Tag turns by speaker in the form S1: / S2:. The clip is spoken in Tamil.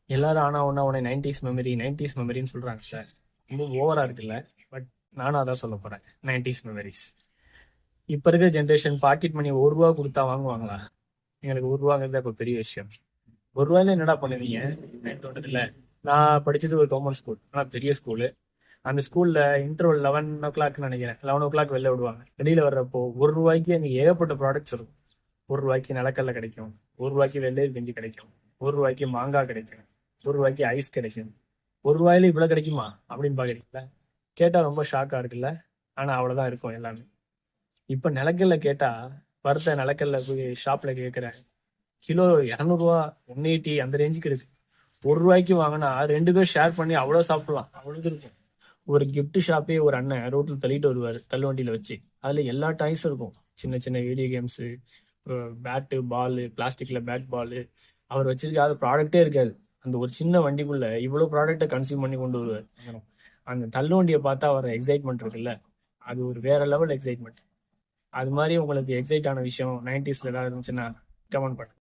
S1: எல்லாரும் ஆனா ஒன்னா உடனே நைன்டிஸ் மெமரின்னு சொல்றாங்கல்ல, ரொம்ப ஓவரா இருக்குல்ல. பட் நானும் அதான் சொல்ல போறேன், நைன்டிஸ் மெமரிஸ். இப்ப இருக்கிற ஜென்ரேஷன் பாக்கெட் மணி 1 ரூபா கொடுத்தா வாங்குவாங்களா? எங்களுக்கு 1 ரூபாங்கிறது அப்ப பெரிய விஷயம். 1 ரூபாயில என்னடா பண்ணுவீங்க? தோட்டத்துல நான் படிச்சது ஒரு கவர்மெண்ட் ஸ்கூல், ஆனா பெரிய ஸ்கூலு. அந்த ஸ்கூல்ல இன்டர்வல் 11 ஓ கிளாக் நினைக்கிறேன், 11 ஓ கிளாக் வெளில விடுவாங்க. வெளியில வர்றப்போ 1 ரூபாய்க்கு அங்க ஏகப்பட்ட ப்ராடக்ட்ஸ் இருக்கும். 1 ரூபாய்க்கு நிலக்கடலை கிடைக்கும், 1 ரூபாய்க்கு வெள்ளை பிஞ்சு கிடைக்கும், 1 ரூபாய்க்கு மாங்காய் கிடைக்கும், 1 ரூபாய்க்கு ஐஸ் கிடைக்கும். 1 ரூபாயில இவ்வளவு கிடைக்குமா அப்படின்னு பாக்குறீங்களா? கேட்டா ரொம்ப ஷாக்கா இருக்குல்ல. ஆனா அவ்வளவுதான் இருக்கும் எல்லாமே. இப்ப நிலக்கல்ல கேட்டா, வறுத்த நிலக்கல்ல போய் ஷாப்ல கேட்கிறேன், கிலோ 200 ரூபா, 180 அந்த ரேஞ்சுக்கு இருக்கு. 1 ரூபாய்க்கு வாங்கினா 2 பேர் ஷேர் பண்ணி அவ்வளவு சாப்பிடலாம், அவ்வளவு இருக்கும். ஒரு கிஃப்ட் ஷாப்பே ஒரு அண்ணன் ரோட்ல தள்ளிட்டு வருவாரு தள்ளுவண்டியில வச்சு. அதுல எல்லா டாய்ஸும் இருக்கும், சின்ன சின்ன வீடியோ கேம்ஸ், பேட்டு பால், பிளாஸ்டிக்ல பேட் பால். அவர் வச்சிருக்காத ப்ராடக்டே இருக்காது. அந்த ஒரு சின்ன வண்டிக்குள்ள இவ்வளவு ப்ராடக்ட்டை கன்சியூம் பண்ணி கொண்டு வருவார். அந்த தள்ளுவண்டியை பார்த்தா வர எக்ஸைட்மெண்ட் இருக்குல்ல, அது ஒரு வேற லெவல் எக்ஸைட்மெண்ட். அது மாதிரி உங்களுக்கு எக்ஸைட் ஆன விஷயம் நைன்டிஸ்ல ஏதாவது இருந்துச்சுன்னா கமெண்ட் பண்ணுங்க.